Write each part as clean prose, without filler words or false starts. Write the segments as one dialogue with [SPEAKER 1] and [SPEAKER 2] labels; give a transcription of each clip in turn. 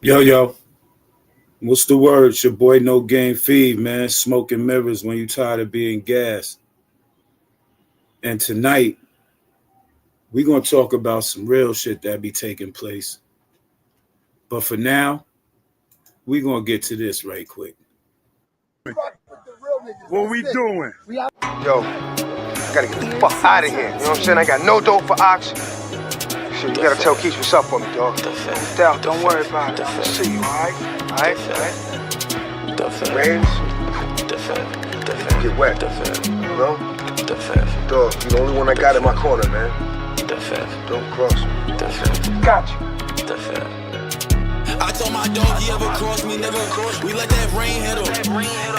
[SPEAKER 1] Yo, yo, what's the word? It's your boy No Game Feed, man. Smoking mirrors when you tired of being gas. And tonight, we going to talk about some real shit that be taking place. But for now, we going to get to this right quick.
[SPEAKER 2] What we doing?
[SPEAKER 3] Yo, I gotta get the fuck out of here. You know what I'm saying? I got no dope for oxy. Shit, you gotta tell Keith what's up on me, dog. Don't worry about it. I'll see you, alright? Alright? Rains? Get wet. You know? Dog, you the only one I got in my corner, man. Don't cross me. Got you.
[SPEAKER 4] I told my dog he ever cross me, nigga. We let that rain hit him.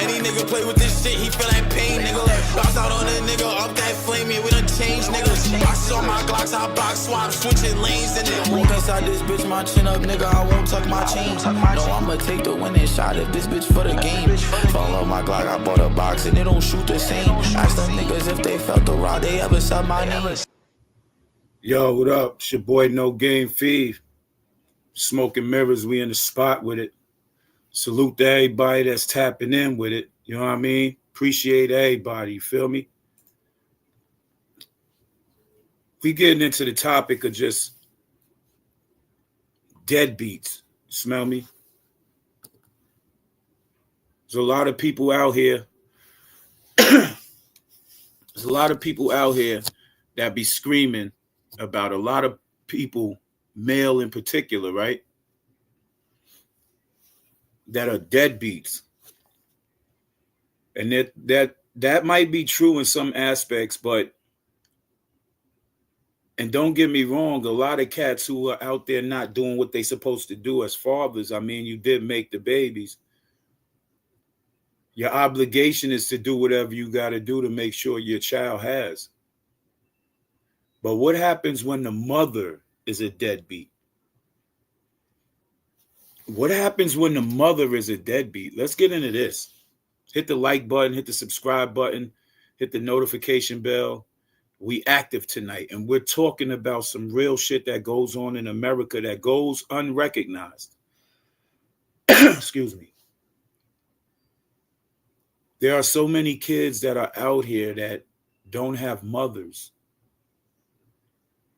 [SPEAKER 4] Any nigga play with this shit, he feel that pain, nigga. Bounce out on a nigga, up that flame, yeah, we done changed, nigga. I saw my Glocks, I box swap, switching lanes, and then walk inside this bitch, my chin up, nigga. I won't tuck my chain. No, I'ma take the winning shot if this bitch for the game. Fall off my Glock, I bought a box, and it don't shoot the same. Ask them niggas if they felt the rod, they ever said my name.
[SPEAKER 1] Yo, what up? It's your boy No Game Feed. Smoking mirrors, we in the spot with it. Salute to everybody that's tapping in with it. You know what I mean? Appreciate everybody. You feel me? We getting into the topic of just deadbeats. Smell me? There's a lot of people out here. There's a lot of people out here that be screaming about a lot of people, male in particular, right? That are deadbeats. And that might be true in some aspects, but and don't get me wrong, a lot of cats who are out there not doing what they supposed to do as fathers. I mean, you did make the babies. Your obligation is to do whatever you got to do to make sure your child has. But what happens when the mother is a deadbeat? What happens when the mother is a deadbeat? Let's get into this. Hit the like button, hit the subscribe button, hit the notification bell. We active tonight, and we're talking about some real shit that goes on in America that goes unrecognized. Excuse me. There are so many kids that are out here that don't have mothers.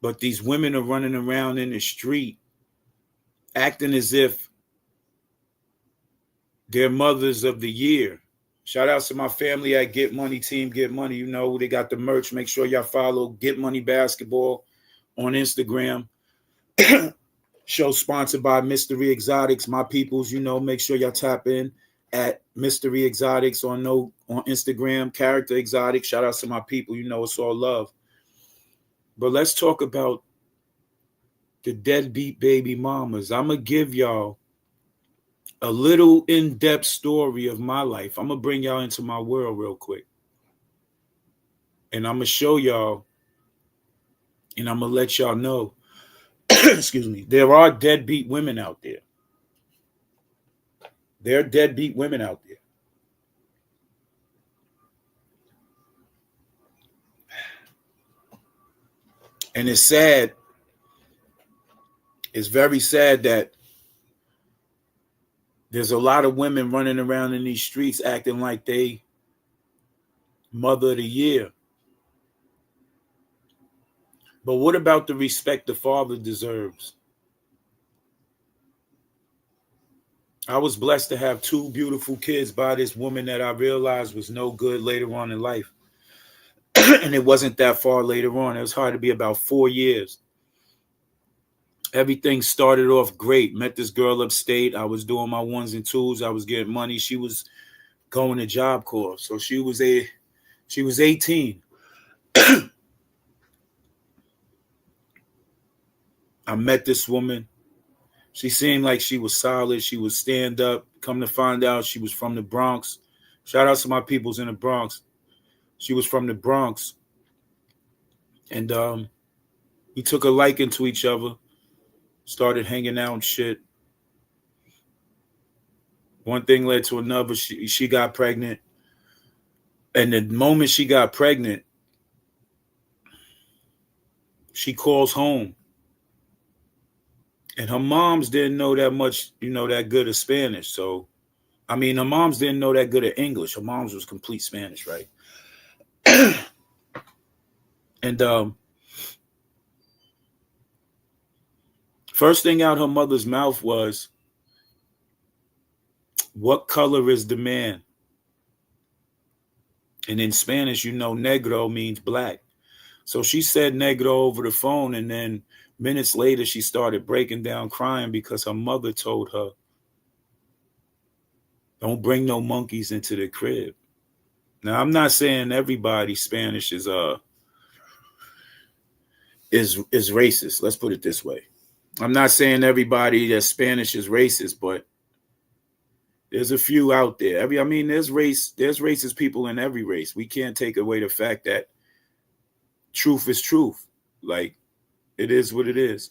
[SPEAKER 1] But these women are running around in the street acting as if they're mothers of the year. Shout out to my family at Get Money Team Get Money. You know, they got the merch. Make sure y'all follow Get Money Basketball on Instagram. Show sponsored by Mystery Exotics. My peoples, you know, make sure y'all tap in at Mystery Exotics on Instagram. Character Exotics. Shout out to my people. You know, it's all love. But let's talk about the deadbeat baby mamas. I'm going to give y'all a little in-depth story of my life. I'm going to bring y'all into my world real quick. And I'm going to show y'all, and I'm going to let y'all know, excuse me, there are deadbeat women out there. There are deadbeat women out there. And it's sad. It's very sad that there's a lot of women running around in these streets acting like they mother of the year. But what about the respect the father deserves? I was blessed to have two beautiful kids by this woman that I realized was no good later on in life. And it wasn't that far later on. It was hard to be about 4 years. Everything started off great. Met this girl upstate. I was doing my ones and twos. I was getting money. She was going to Job Corps. So she was 18. I met this woman. She seemed like she was solid. She was stand up. Come to find out, she was from the Bronx. Shout out to my peoples in the Bronx. She was from the Bronx. And we took a liking to each other. Started hanging out and shit. One thing led to another. She got pregnant. And the moment she got pregnant, she calls home. And her moms didn't know that much, that good of Spanish. So, I mean, her moms didn't know that good of English. Her moms was complete Spanish, right? And first thing out her mother's mouth was, "What color is the man?" And in Spanish, negro means black. So she said negro over the phone, and then minutes later, she started breaking down crying because her mother told her, "Don't bring no monkeys into the crib." Now, I'm not saying everybody Spanish is racist. Let's put it this way. I'm not saying everybody that's Spanish is racist, but there's a few out there. There's racist people in every race. We can't take away the fact that truth is truth. Like, it is what it is.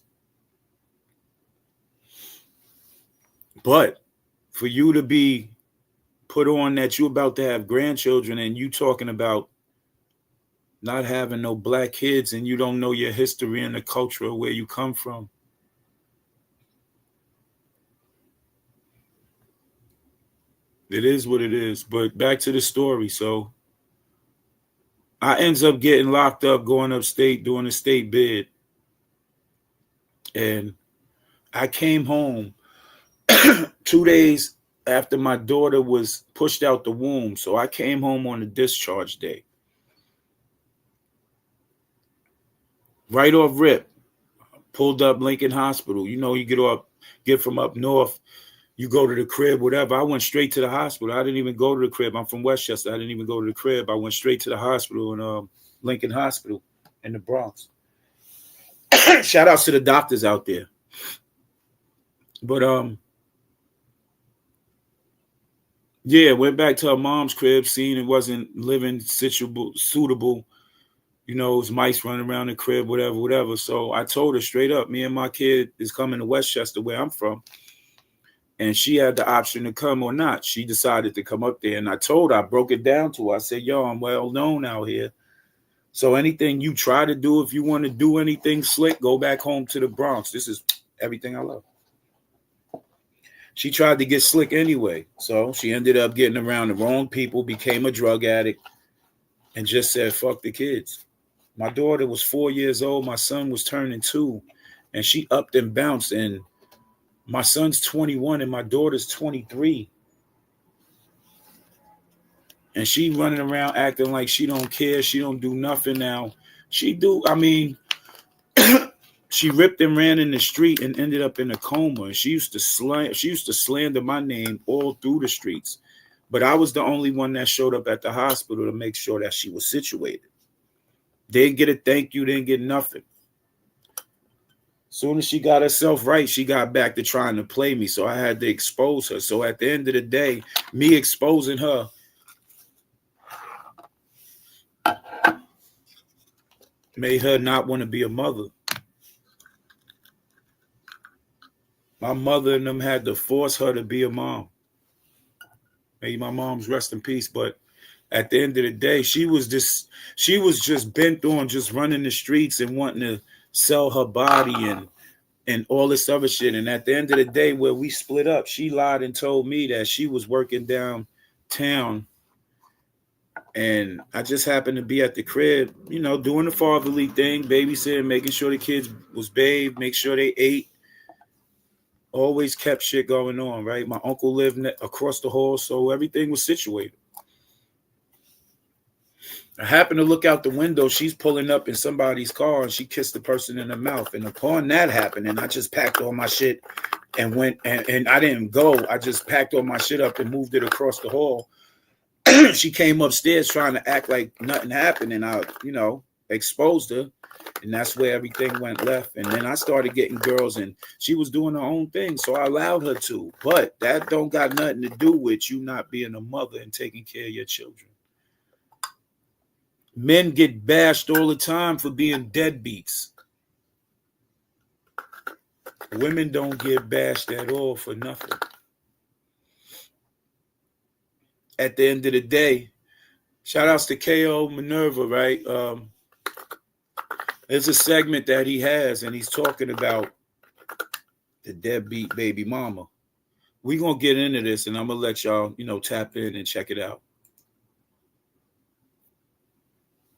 [SPEAKER 1] But for you to be put on that you're about to have grandchildren and you talking about not having no black kids and you don't know your history and the culture of where you come from. It is what it is. But back to the story. So I ends up getting locked up, going upstate, doing a state bid. And I came home 2 days after my daughter was pushed out the womb. So I came home on the discharge day. Right off rip, pulled up Lincoln Hospital. You get from up north, you go to the crib, whatever. I went straight to the hospital. I didn't even go to the crib. I'm from Westchester. I didn't even go to the crib. I went straight to the hospital in Lincoln Hospital in the Bronx. Shout outs to the doctors out there. But went back to her mom's crib, seeing it wasn't living suitable. It was mice running around the crib, whatever. So I told her straight up, me and my kid is coming to Westchester, where I'm from. And she had the option to come or not. She decided to come up there. And I broke it down to her. I said, yo, I'm well known out here. So anything you try to do, if you want to do anything slick, go back home to the Bronx. This is everything I love. She tried to get slick anyway. So she ended up getting around the wrong people, became a drug addict, and just said, fuck the kids. My daughter was 4 years old. My son was turning 2. And she upped and bounced. And my son's 21 and my daughter's 23. And she running around acting like she don't care. She don't do nothing now. She do. She ripped and ran in the street and ended up in a coma. And she used to slander my name all through the streets. But I was the only one that showed up at the hospital to make sure that she was situated. Didn't get a thank you, didn't get nothing. Soon as she got herself right, she got back to trying to play me. So I had to expose her. So at the end of the day, me exposing her made her not want to be a mother. My mother and them had to force her to be a mom. May my mom's rest in peace. But at the end of the day, she was just bent on just running the streets and wanting to sell her body and all this other shit. And at the end of the day, where we split up, she lied and told me that she was working downtown. And I just happened to be at the crib, doing the fatherly thing, babysitting, making sure the kids was bathed, make sure they ate. Always kept shit going on, right? My uncle lived across the hall, so everything was situated. I happened to look out the window. She's pulling up in somebody's car, and she kissed the person in the mouth. And upon that happening, I just packed all my shit and went. And I didn't go. I just packed all my shit up and moved it across the hall. She came upstairs trying to act like nothing happened, and I, exposed her. And that's where everything went left. And then I started getting girls, and she was doing her own thing, so I allowed her to. But that don't got nothing to do with you not being a mother and taking care of your children. Men get bashed all the time for being deadbeats. Women don't get bashed at all for nothing. At the end of the day, shout outs to KO Minerva, right? There's a segment that he has, and he's talking about The deadbeat baby mama. We're going to get into this, and I'm going to let y'all, tap in and check it out.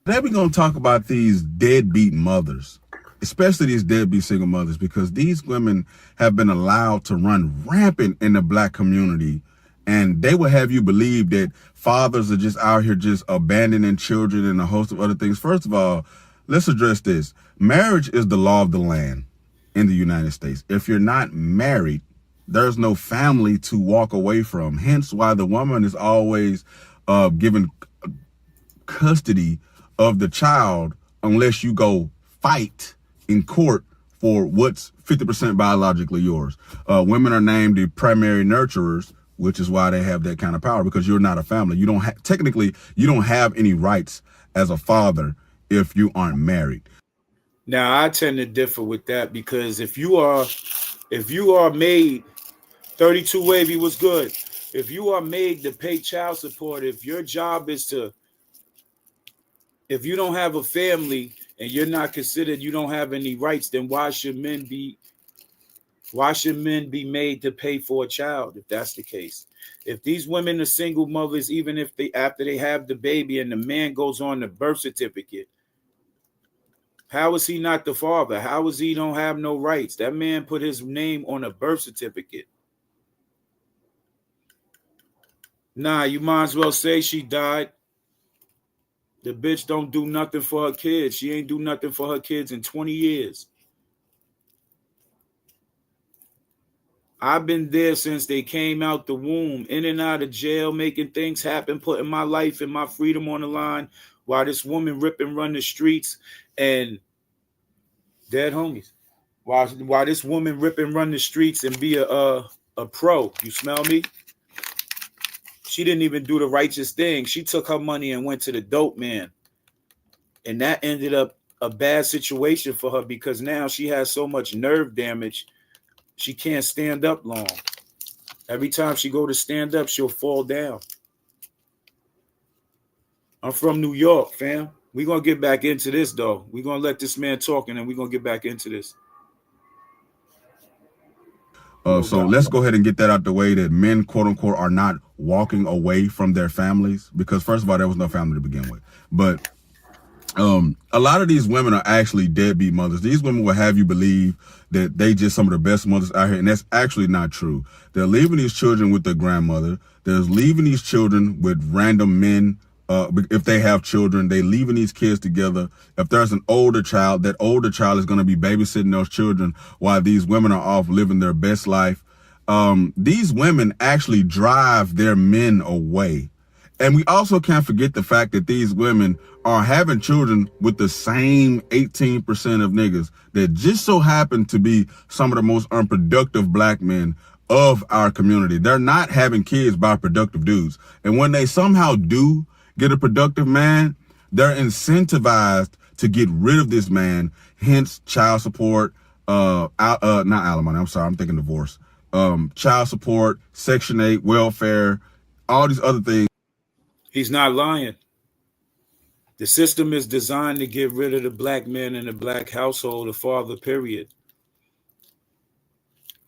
[SPEAKER 2] Today we're going to talk about these deadbeat mothers, especially these deadbeat single mothers, because these women have been allowed to run rampant in the black community, and they will have you believe that fathers are just out here just abandoning children and a host of other things. First of all, let's address this. Marriage is the law of the land in the United States. If you're not married, there's no family to walk away from. Hence why the woman is always given custody of the child unless you go fight in court for what's 50% biologically yours. Women are named the primary nurturers, which is why they have that kind of power, because you're not a family. You don't technically, you don't have any rights as a father if you aren't married.
[SPEAKER 1] Now, I tend to differ with that, because if you are made, 32 Wavy was good. If you are made to pay child support, if your job is if you don't have a family and you're not considered, you don't have any rights, then why should men be made to pay for a child if that's the case? If these women are single mothers, even if after they have the baby and the man goes on the birth certificate, how is he not the father? How is he don't have no rights? That man put his name on a birth certificate. Nah, you might as well say she died. The bitch don't do nothing for her kids. She ain't do nothing for her kids in 20 years. I've been there since they came out the womb, in and out of jail, making things happen, putting my life and my freedom on the line while this woman rip and run the streets and dead homies. While this woman rip and run the streets and be a pro. You smell me? She didn't even do the righteous thing. She took her money and went to the dope man. And that ended up a bad situation for her, because now she has so much nerve damage, she can't stand up long. Every time she go to stand up, she'll fall down. I'm from New York, fam. We're going to get back into this, though. We're going to let this man talk, and then we're going to get back into this.
[SPEAKER 2] So let's go ahead and get that out the way, that men, quote unquote, are not walking away from their families, because first of all, there was no family to begin with. But a lot of these women are actually deadbeat mothers. These women will have you believe that they just some of the best mothers out here, and that's actually not true. They're leaving these children with their grandmother. They're leaving these children with random men. If they have children, they leaving these kids together. If there's an older child, that older child is going to be babysitting those children while these women are off living their best life. These women actually drive their men away. And we also can't forget the fact that these women are having children with the same 18% of niggas that just so happen to be some of the most unproductive black men of our community. They're not having kids by productive dudes. And when they somehow do get a productive man, they're incentivized to get rid of this man, hence child support, not alimony, I'm sorry, I'm thinking divorce, child support, Section 8, welfare, all these other things.
[SPEAKER 1] He's not lying. The system is designed to get rid of the black man in the black household, the father, period.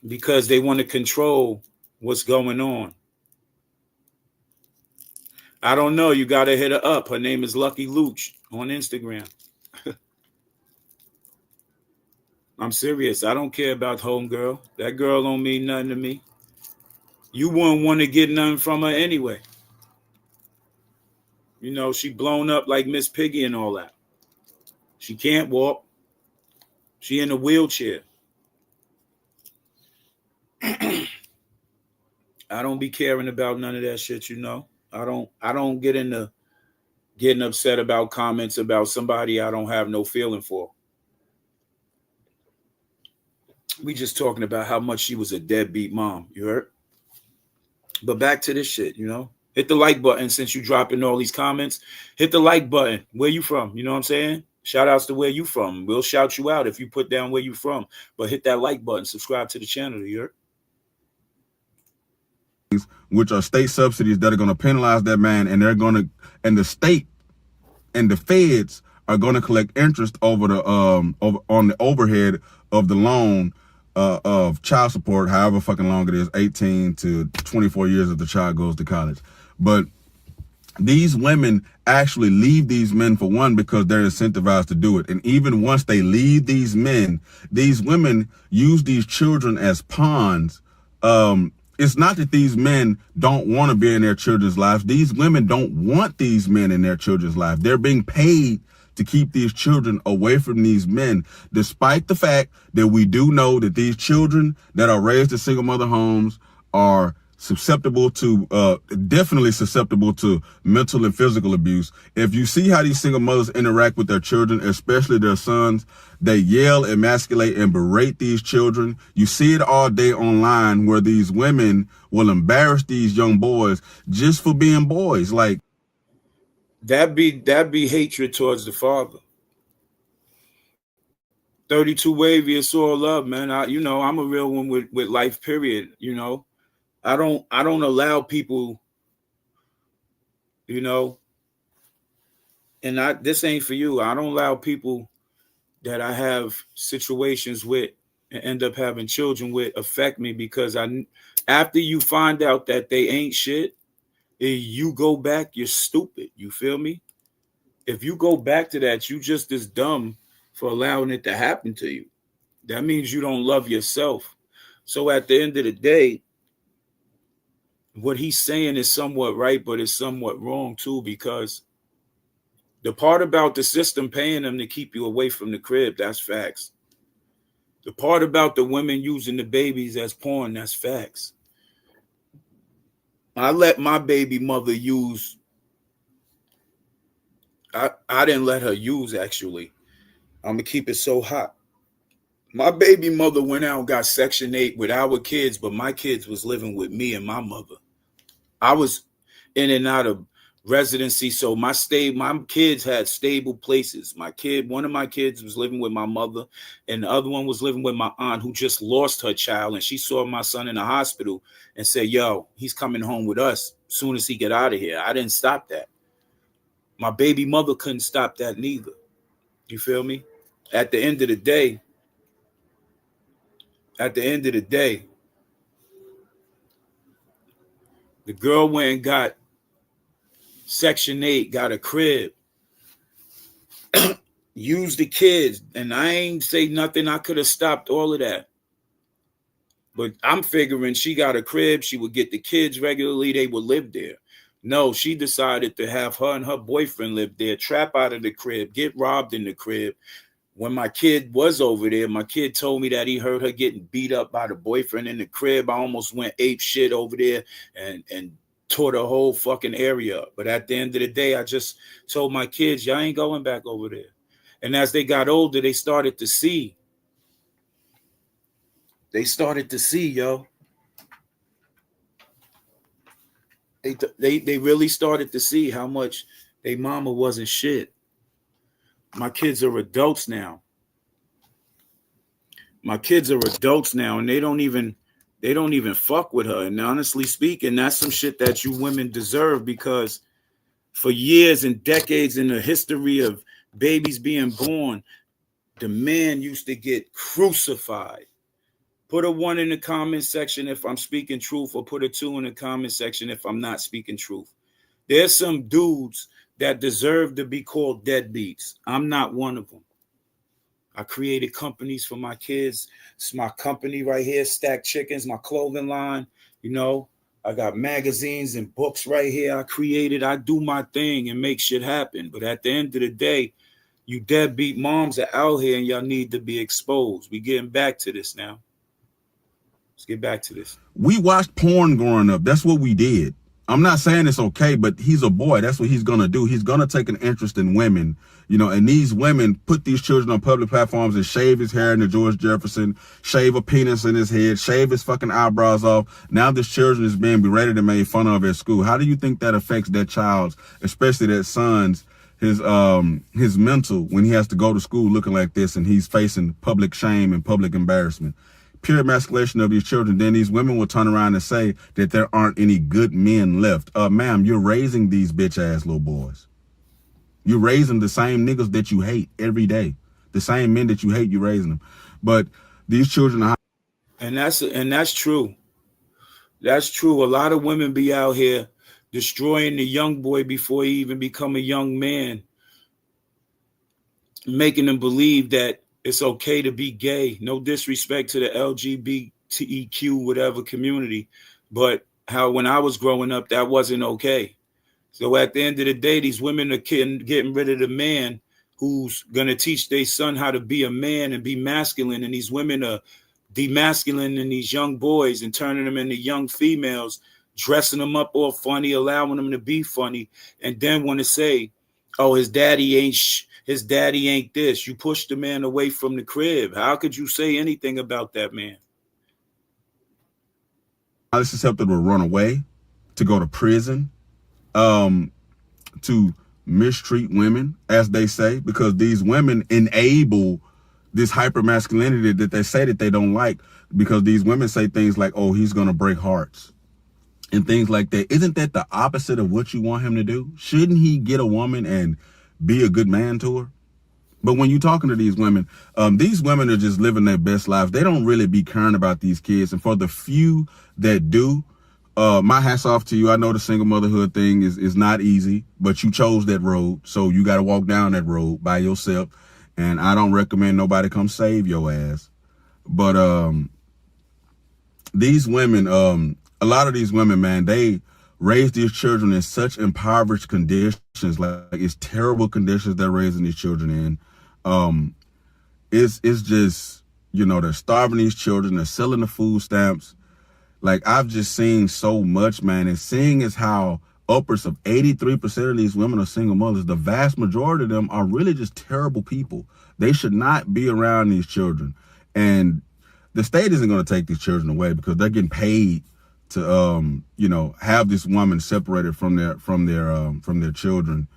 [SPEAKER 1] Because they want to control what's going on. I don't know. You got to hit her up. Her name is Lucky Luch on Instagram. I'm serious. I don't care about homegirl. That girl don't mean nothing to me. You wouldn't want to get nothing from her anyway. You know, she blown up like Miss Piggy and all that. She can't walk. She in a wheelchair. I don't be caring about none of that shit, you know. I don't get into getting upset about comments about somebody I don't have no feeling for. We just talking about how much she was a deadbeat mom, you heard? But back to this shit, you know. Hit the like button since you dropping all these comments. Hit the like button. Where you from? You know what I'm saying? Shout outs to where you from. We'll shout you out if you put down where you from. But hit that like button. Subscribe to the channel, you heard?
[SPEAKER 2] Which are state subsidies that are going to penalize that man, and the state and the feds are going to collect interest over the on the overhead of the loan of child support, however fucking long it is, 18 to 24 years if the child goes to college. But these women actually leave these men, for one, because they're incentivized to do it. And even once they leave these men, these women use these children as pawns. It's not that these men don't want to be in their children's lives. These women don't want these men in their children's life. They're being paid to keep these children away from these men, despite the fact that we do know that these children that are raised in single mother homes are susceptible to, definitely susceptible to mental and physical abuse. If you see how these single mothers interact with their children, especially their sons, they yell, emasculate, and berate these children. You see it all day online, where these women will embarrass these young boys just for being boys. Like,
[SPEAKER 1] That be hatred towards the father. 32 Wavy, it's all love, man. I'm a real one with life, period. I don't allow people, and this ain't for you. I don't allow people that I have situations with and end up having children with affect me, because after you find out that they ain't shit, you go back, you're stupid. You feel me? If you go back to that, you just as dumb for allowing it to happen to you. That means you don't love yourself. So at the end of the day, what he's saying is somewhat right, but it's somewhat wrong too, because the part about the system paying them to keep you away from the crib, that's facts. The part about the women using the babies as porn, that's facts. I let my baby mother use. I didn't let her use, actually. I'm going to keep it so hot. My baby mother went out and got Section 8 with our kids, but my kids was living with me and my mother. I was in and out of residency, so my kids had stable places. One of my kids was living with my mother, and the other one was living with my aunt, who just lost her child, and she saw my son in the hospital and said, yo, he's coming home with us as soon as he get out of here. I didn't stop that. My baby mother couldn't stop that neither. You feel me? At the end of the day, the girl went and got Section 8, got a crib, used the kids, and I ain't say nothing. I could have stopped all of that. But I'm figuring she got a crib, she would get the kids regularly, they would live there. No, she decided to have her and her boyfriend live there, trap out of the crib, get robbed in the crib. When my kid was over there, my kid told me that he heard her getting beat up by the boyfriend in the crib. I almost went ape shit over there and tore the whole fucking area up. But at the end of the day, I just told my kids, y'all ain't going back over there. And as they got older, they started to see. Yo. They really started to see how much they mama wasn't shit. My kids are adults now. And they don't even fuck with her. And honestly speaking, that's some shit that you women deserve, because for years and decades in the history of babies being born, the man used to get crucified. Put a 1 in the comment section if I'm speaking truth, or put a 2 in the comment section if I'm not speaking truth. There's some dudes that deserve to be called deadbeats. I'm not one of them. I created companies for my kids. It's my company right here, Stack Chickens, my clothing line. I got magazines and books right here. I do my thing and make shit happen. But at the end of the day, you deadbeat moms are out here and y'all need to be exposed. We getting back to this now. Let's get back to this.
[SPEAKER 2] We watched porn growing up. That's what we did. I'm not saying it's okay, but he's a boy. That's what he's going to do. He's going to take an interest in women, and these women put these children on public platforms and shave his hair into George Jefferson, shave a penis in his head, shave his fucking eyebrows off. Now this children is being berated and made fun of at school. How do you think that affects that child's, especially that son's, his mental, when he has to go to school looking like this and he's facing public shame and public embarrassment? Pure emasculation of these children. Then these women will turn around and say that there aren't any good men left. Ma'am, you're raising these bitch ass little boys. You're raising the same niggas that you hate every day. The same men that you hate, you're raising them. But these children are
[SPEAKER 1] And that's true. That's true. A lot of women be out here destroying the young boy before he even become a young man, making them believe that it's okay to be gay. No disrespect to the LGBTQ whatever community, but how when I was growing up, that wasn't okay. So at the end of the day, these women are getting rid of the man who's going to teach their son how to be a man and be masculine. And these women are demasculating these young boys and turning them into young females, dressing them up all funny, allowing them to be funny, and then want to say, oh, his daddy ain't this. You push the man away from the crib. How could you say anything about that man?
[SPEAKER 2] Highly susceptible to run away, to go to prison, to mistreat women, as they say, because these women enable this hyper masculinity that they say that they don't like, because these women say things like, oh, he's going to break hearts and things like that. Isn't that the opposite of what you want him to do? Shouldn't he get a woman and be a good man to her? But when you're talking to these women are just living their best lives. They don't really be caring about these kids. And for the few that do, my hat's off to you. I know the single motherhood thing is not easy, but you chose that road. So you got to walk down that road by yourself. And I don't recommend nobody come save your ass. But these women, a lot of these women, man, they raise these children in such impoverished conditions. Like, it's terrible conditions they're raising these children in. It's just, you know, they're starving these children. They're selling the food stamps. Like, I've just seen so much, man. And seeing as how upwards of 83% of these women are single mothers, the vast majority of them are really just terrible people. They should not be around these children. And the state isn't going to take these children away because they're getting paid to, you know, have this woman separated from their children.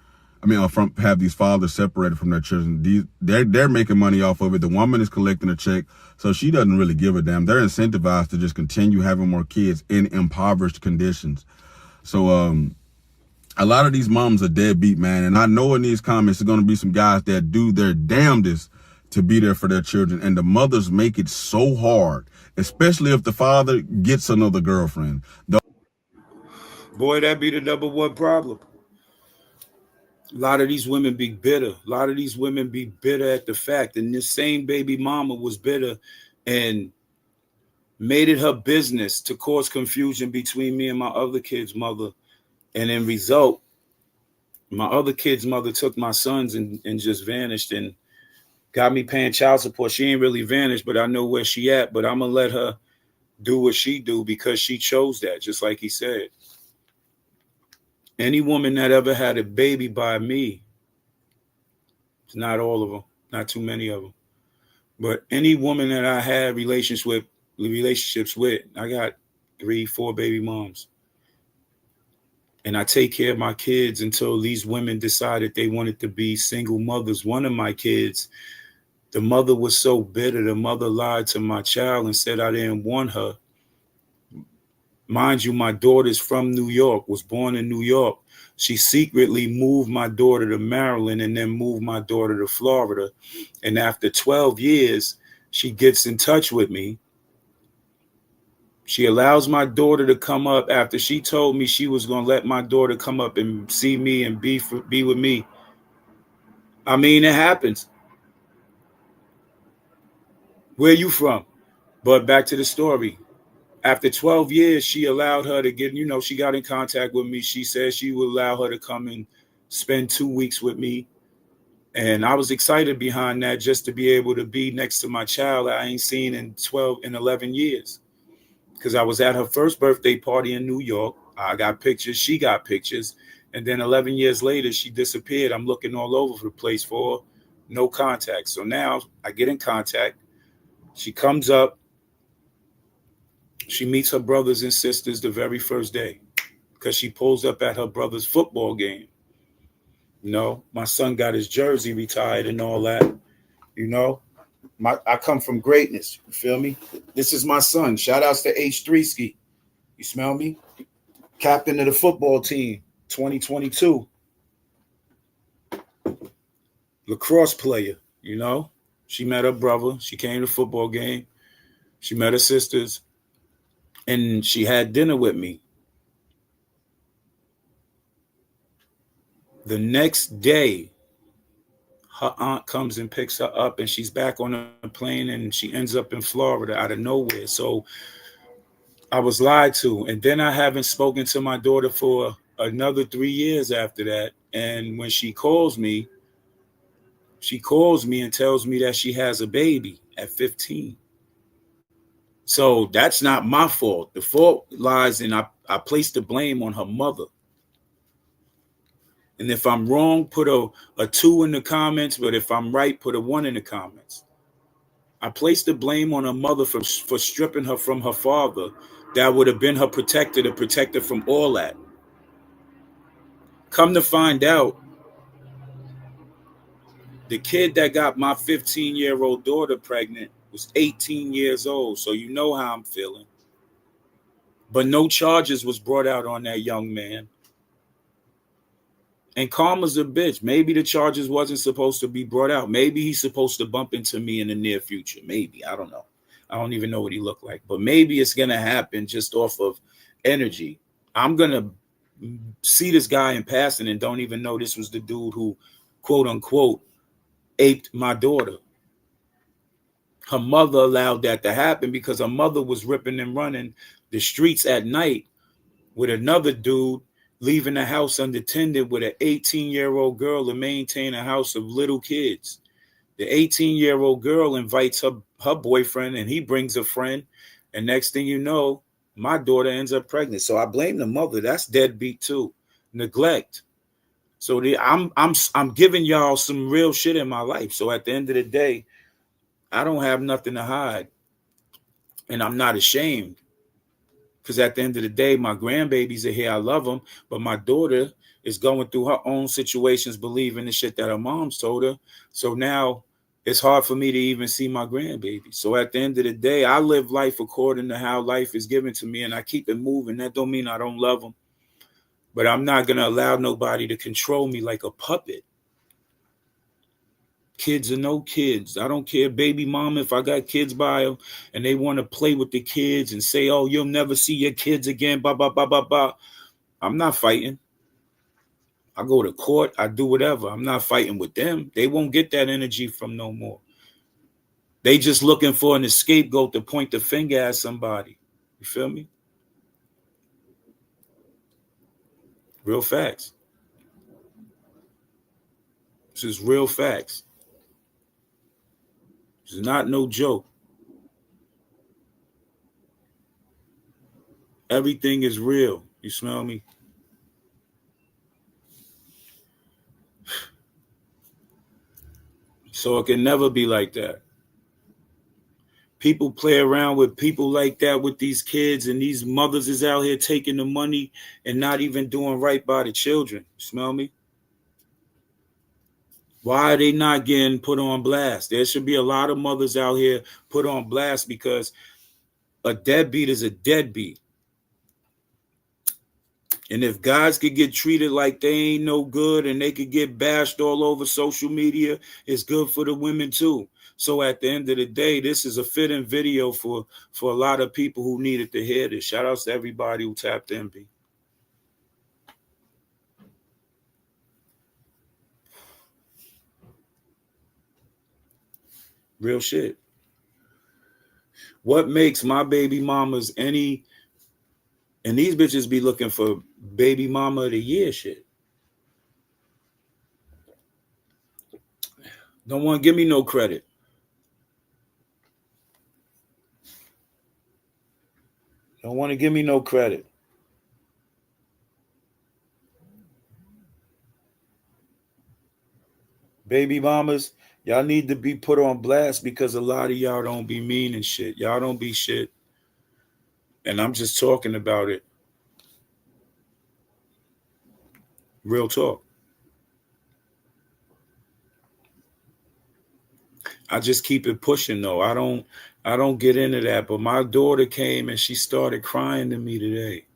[SPEAKER 2] I mean, have these fathers separated from their children. They're making money off of it. The woman is collecting a check, so she doesn't really give a damn. They're incentivized to just continue having more kids in impoverished conditions. So, a lot of these moms are deadbeat, man. And I know in these comments, there's going to be some guys that do their damnedest to be there for their children. And the mothers make it so hard, especially if the father gets another girlfriend.
[SPEAKER 1] Boy, that be the number one problem. A lot of these women be bitter. A lot of these women be bitter at the fact. And this same baby mama was bitter and made it her business to cause confusion between me and my other kid's mother. And in result, my other kid's mother took my sons and just vanished and got me paying child support. She ain't really vanished, but I know where she at. But I'm going to let her do what she do because she chose that, just like he said. Any woman that ever had a baby by me, it's not all of them, not too many of them, but any woman that I had relationships with, I got 3-4 baby moms. And I take care of my kids until these women decided they wanted to be single mothers. One of my kids, the mother was so bitter. The mother lied to my child and said I didn't want her. Mind you, my daughter's from New York, was born in New York. She secretly moved my daughter to Maryland and then moved my daughter to Florida. And after 12 years, she gets in touch with me. She allows my daughter to come up after she told me she was going to let my daughter come up and see me and be with me. I mean, it happens. Where you from? But back to the story. After 12 years, she allowed her to get, she got in contact with me. She said she would allow her to come and spend 2 weeks with me. And I was excited behind that just to be able to be next to my child I ain't seen in 11 years. Because I was at her first birthday party in New York. I got pictures. She got pictures. And then 11 years later, she disappeared. I'm looking all over the place for her. No contact. So now I get in contact. She comes up. She meets her brothers and sisters the very first day because she pulls up at her brother's football game. My son got his jersey retired and all that. I come from greatness. You feel me? This is my son. Shout outs to H3 Ski. You smell me? Captain of the football team, 2022. Lacrosse player, She met her brother. She came to the football game. She met her sisters, and she had dinner with me. The next day, her aunt comes and picks her up, and she's back on a plane, and she ends up in Florida out of nowhere. So I was lied to. And then I haven't spoken to my daughter for another 3 years after that. And when she calls me and tells me that she has a baby at 15. So that's not my fault. The fault lies in, I place the blame on her mother. And if I'm wrong, put a 2 in the comments. But if I'm right, put a 1 in the comments. I place the blame on her mother for stripping her from her father. That would have been her protector to protect her from all that. Come to find out, the kid that got my 15-year-old daughter pregnant was 18 years old. So you know how I'm feeling. But no charges was brought out on that young man. And karma's a bitch. Maybe the charges wasn't supposed to be brought out. Maybe he's supposed to bump into me in the near future. Maybe. I don't know. I don't even know what he looked like. But maybe it's going to happen just off of energy. I'm going to see this guy in passing and don't even know this was the dude who, quote unquote, aped my daughter. Her mother allowed that to happen because her mother was ripping and running the streets at night with another dude, leaving the house unattended with an 18-year-old girl to maintain a house of little kids. The 18-year-old girl invites her boyfriend, and he brings a friend. And next thing you know, my daughter ends up pregnant. So I blame the mother. That's deadbeat too. Neglect. So I'm giving y'all some real shit in my life. So at the end of the day, I don't have nothing to hide. And I'm not ashamed. Because at the end of the day, my grandbabies are here. I love them. But my daughter is going through her own situations, believing the shit that her mom's told her. So now it's hard for me to even see my grandbaby. So at the end of the day, I live life according to how life is given to me. And I keep it moving. That don't mean I don't love them. But I'm not going to allow nobody to control me like a puppet. Kids are no kids. I don't care, baby mama, if I got kids by them and they want to play with the kids and say, oh, you'll never see your kids again, blah, blah, blah, blah, blah. I'm not fighting. I go to court. I do whatever. I'm not fighting with them. They won't get that energy from no more. They just looking for an scapegoat to point the finger at somebody. You feel me? Real facts. This is real facts. This is not no joke. Everything is real. You smell me? So it can never be like that. People play around with people like that with these kids, and these mothers is out here taking the money and not even doing right by the children. You smell me? Why are they not getting put on blast? There should be a lot of mothers out here put on blast because a deadbeat is a deadbeat. And if guys could get treated like they ain't no good and they could get bashed all over social media, it's good for the women too. So at the end of the day, this is a fitting video for a lot of people who needed to hear this. Shout outs to everybody who tapped in, B. Real shit. What makes my baby mamas any... And these bitches be looking for baby mama of the year shit. Don't want to give me no credit. Don't want to give me no credit. Baby mamas, y'all need to be put on blast because a lot of y'all don't be mean and shit. Y'all don't be shit. And I'm just talking about it. Real talk. I just keep it pushing though. I don't get into that. But my daughter came and she started crying to me today.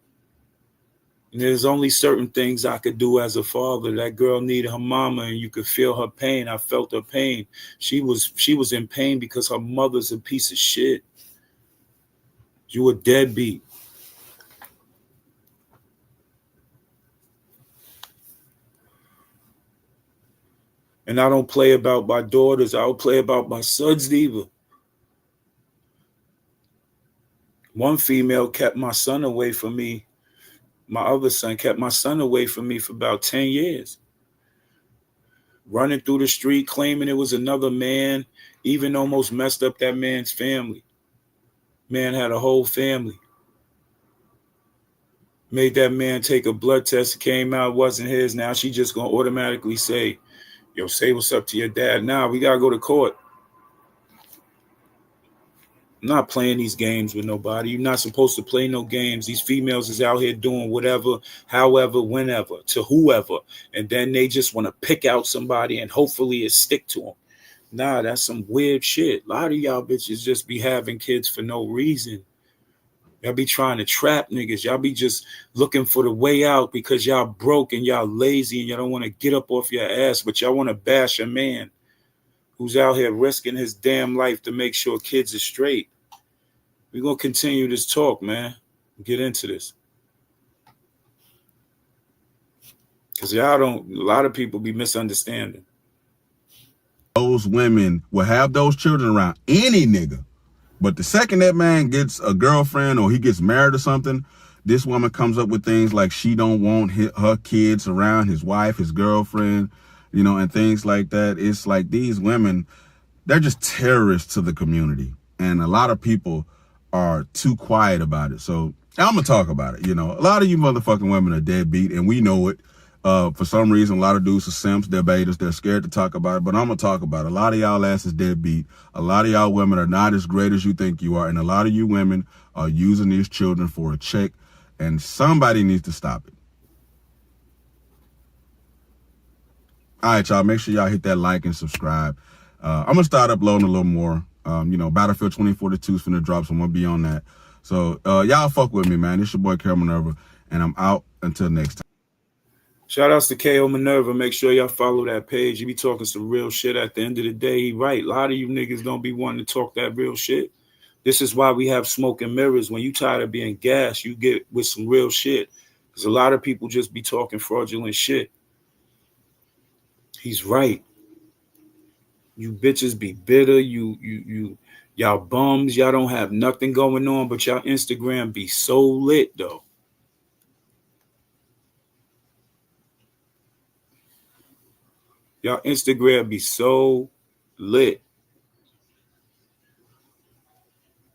[SPEAKER 1] And there's only certain things I could do as a father. That girl needed her mama and you could feel her pain. I felt her pain. She was in pain because her mother's a piece of shit. You a deadbeat. And I don't play about my daughters. I don't play about my sons either. One female kept my son away from me. My other son kept my son away from me for about 10 years. Running through the street, claiming it was another man, even almost messed up that man's family. Man had a whole family. Made that man take a blood test. It came out, wasn't his. Now she just going to automatically say, yo, say what's up to your dad. Now we got to go to court. I'm not playing these games with nobody. You're not supposed to play no games. These females is out here doing whatever, however, whenever, to whoever. And then they just want to pick out somebody and hopefully it stick to them. Nah, that's some weird shit. A lot of y'all bitches just be having kids for no reason. Y'all be trying to trap niggas. Y'all be just looking for the way out because y'all broke and y'all lazy and y'all don't want to get up off your ass, but y'all want to bash a man who's out here risking his damn life to make sure kids are straight. We're going to continue this talk, man. Get into this. Because y'all don't, a lot of people be misunderstanding.
[SPEAKER 2] Those women will have those children around any nigga. But the second that man gets a girlfriend or he gets married or something, this woman comes up with things like she don't want her kids around his wife, his girlfriend, you know, and things like that. It's like these women, they're just terrorists to the community. And a lot of people are too quiet about it. So I'm going to talk about it. You know, a lot of you motherfucking women are deadbeat and we know it. For some reason, a lot of dudes are simps, they're betas, they're scared to talk about it, but I'm going to talk about it. A lot of y'all asses deadbeat. A lot of y'all women are not as great as you think you are. And a lot of you women are using these children for a check and somebody needs to stop it. All right, y'all, make sure y'all hit that like and subscribe. I'm going to start uploading a little more. You know, Battlefield 2042 is finna drop, so I'm going to be on that. So y'all fuck with me, man. It's your boy, Carol Minerva, and I'm out until next time.
[SPEAKER 1] Shout outs to KO Minerva. Make sure y'all follow that page. You be talking some real shit. At the end of the day, he right. A lot of you niggas don't be wanting to talk that real shit. This is why we have smoke and mirrors. When you tired of being gassed, you get with some real shit. Because a lot of people just be talking fraudulent shit. He's right. You bitches be bitter. Y'all bums. Y'all don't have nothing going on, but y'all Instagram be so lit, though. Y'all Instagram be so lit.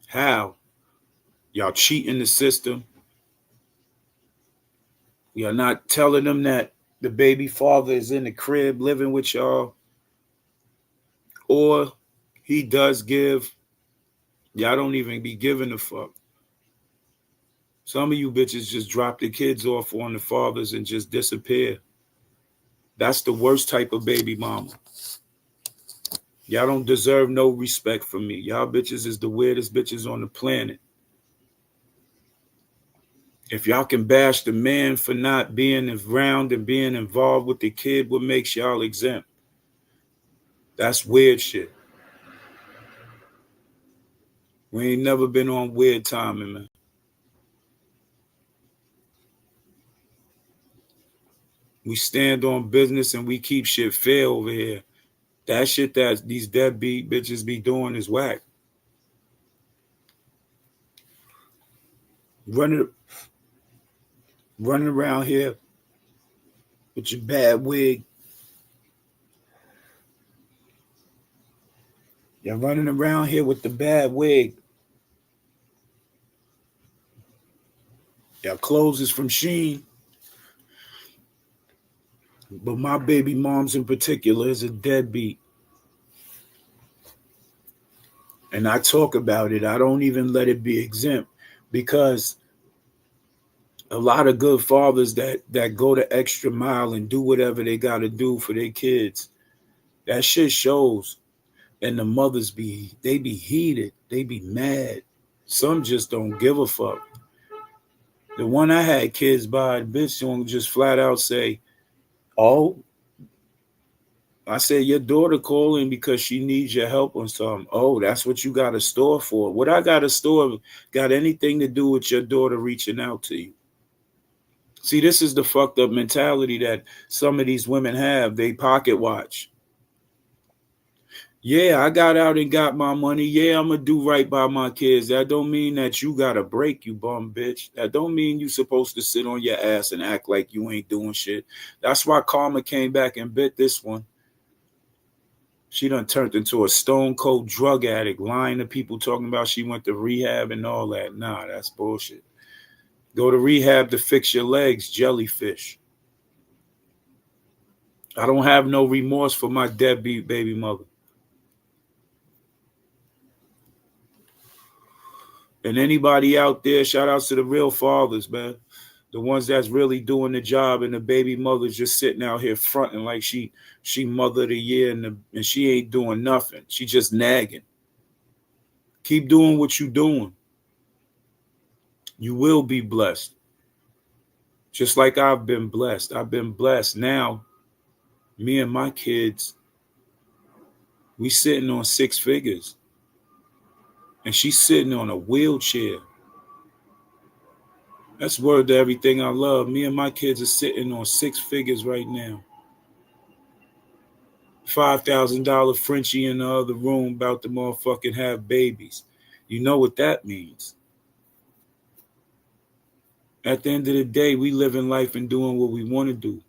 [SPEAKER 1] How? Y'all cheating the system. Y'all not telling them that the baby father is in the crib living with y'all. Or he does give. Y'all don't even be giving a fuck. Some of you bitches just drop the kids off on the fathers and just disappear. That's the worst type of baby mama. Y'all don't deserve no respect from me. Y'all bitches is the weirdest bitches on the planet. If y'all can bash the man for not being around and being involved with the kid, what makes y'all exempt? That's weird shit. We ain't never been on weird timing, man. We stand on business and we keep shit fair over here. That shit that these deadbeat bitches be doing is whack. Running around here with your bad wig. You're running around here with the bad wig. Your clothes is from Shein. But my baby moms in particular is a deadbeat. And I talk about it. I don't even let it be exempt because a lot of good fathers that go the extra mile and do whatever they got to do for their kids, that shit shows. And the mothers they be heated. They be mad. Some just don't give a fuck. The one I had kids by, the bitch don't just flat out say, oh, I said, your daughter calling because she needs your help on something. Oh, that's what you got a store for. What I got a store got anything to do with your daughter reaching out to you? See, this is the fucked up mentality that some of these women have. They pocket watch. Yeah, I got out and got my money. Yeah, I'm going to do right by my kids. That don't mean that you got a break, you bum bitch. That don't mean you supposed to sit on your ass and act like you ain't doing shit. That's why Karma came back and bit this one. She done turned into a stone cold drug addict, lying to people, talking about she went to rehab and all that. Nah, that's bullshit. Go to rehab to fix your legs, jellyfish. I don't have no remorse for my deadbeat baby mother. And anybody out there, shout outs to the real fathers, man. The ones that's really doing the job, and the baby mother's just sitting out here fronting like she mother of the year and she ain't doing nothing. She just nagging. Keep doing what you doing. You will be blessed. Just like I've been blessed. I've been blessed. Now, me and my kids, we sitting on 6 figures. And she's sitting on a wheelchair. That's word to everything I love. Me and my kids are sitting on 6 figures right now. $5,000 Frenchie in the other room about to motherfucking have babies. You know what that means. At the end of the day, we living life and doing what we want to do.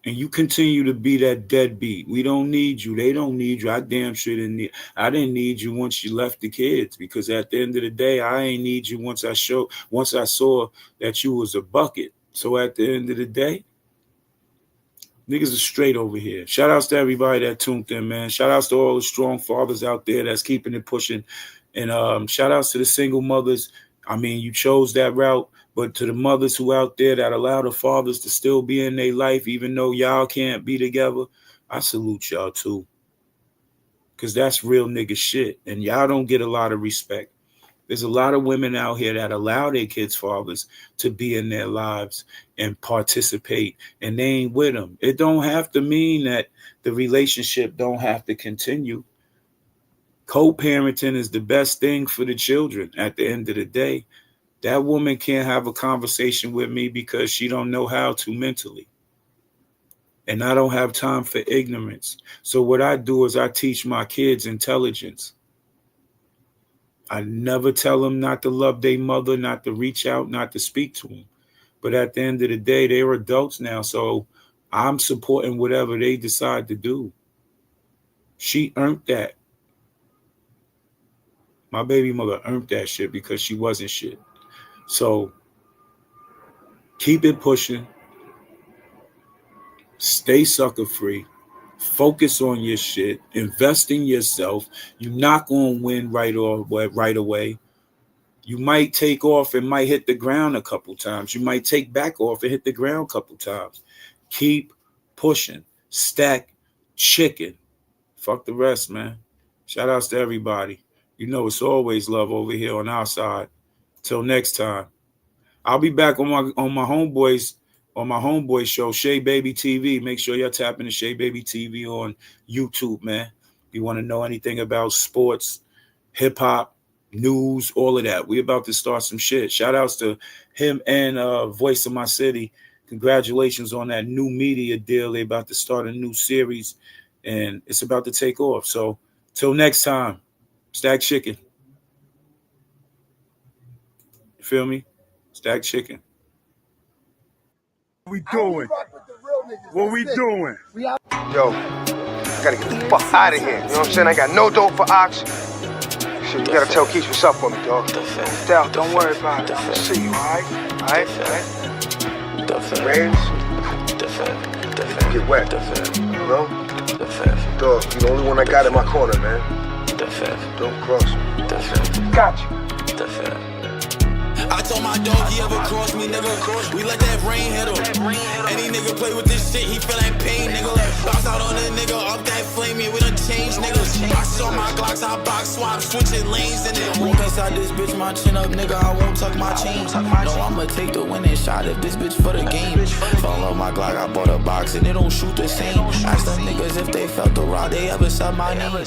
[SPEAKER 1] And you continue to be that deadbeat. We don't need you. They don't need you. I damn sure didn't need. I didn't need you once you left the kids, because at the end of the day, I ain't need you once I saw that you was a bucket. So at the end of the day, niggas are straight over here. Shout outs to everybody that tuned in, man. Shout outs to all the strong fathers out there that's keeping it pushing. And shout outs to the single mothers. I mean, you chose that route. But to the mothers who out there that allow the fathers to still be in their life, even though y'all can't be together, I salute y'all too. Because that's real nigga shit. And y'all don't get a lot of respect. There's a lot of women out here that allow their kids' fathers to be in their lives and participate, and they ain't with them. It don't have to mean that the relationship don't have to continue. Co-parenting is the best thing for the children at the end of the day. That woman can't have a conversation with me because she don't know how to mentally. And I don't have time for ignorance. So what I do is I teach my kids intelligence. I never tell them not to love their mother, not to reach out, not to speak to them. But at the end of the day, they're adults now. So I'm supporting whatever they decide to do. She earned that. My baby mother earned that shit because she wasn't shit. So keep it pushing. Stay sucker free. Focus on your shit. Invest in yourself. You're not going to win right away. You might take off and might hit the ground a couple times. You might take back off and hit the ground a couple times. Keep pushing. Stack chicken. Fuck the rest, man. Shout outs to everybody. You know it's always love over here on our side. Till next time. I'll be back on my homeboy show, Shay Baby TV. Make sure y'all tap into Shay Baby TV on YouTube, man. If you want to know anything about sports, hip hop, news, all of that. We about to start some shit. Shout outs to him and Voice of My City. Congratulations on that new media deal. They about to start a new series and it's about to take off. So till next time, stack chicken. Feel me? Stack chicken.
[SPEAKER 5] What we doing? What we doing?
[SPEAKER 3] Yo, I gotta get the fuck out of here. You know what I'm saying? I got no dope for ox. Shit, you gotta tell Keith what's up for me, dog. Don't worry about it. I'll see you, alright? Alright? Rains? Get wet. You know? Dog, you're the only one I got in my corner, man. Don't cross me. Got you.
[SPEAKER 4] told my dog he ever crossed me, nigga. We let that rain hit him. Any nigga play with this shit, he feel that pain, nigga. Bounce out on a nigga, up that flame, yeah, we done changed, niggas. I saw my Glocks, I box swap, switching lanes in it. Walk inside this bitch, my chin up, nigga, I won't tuck my chain. No, I'ma take the winning shot if this bitch for the game. Fell off my Glock, I bought a box and it don't shoot the same. Ask them niggas if they felt the rod, they ever said my name.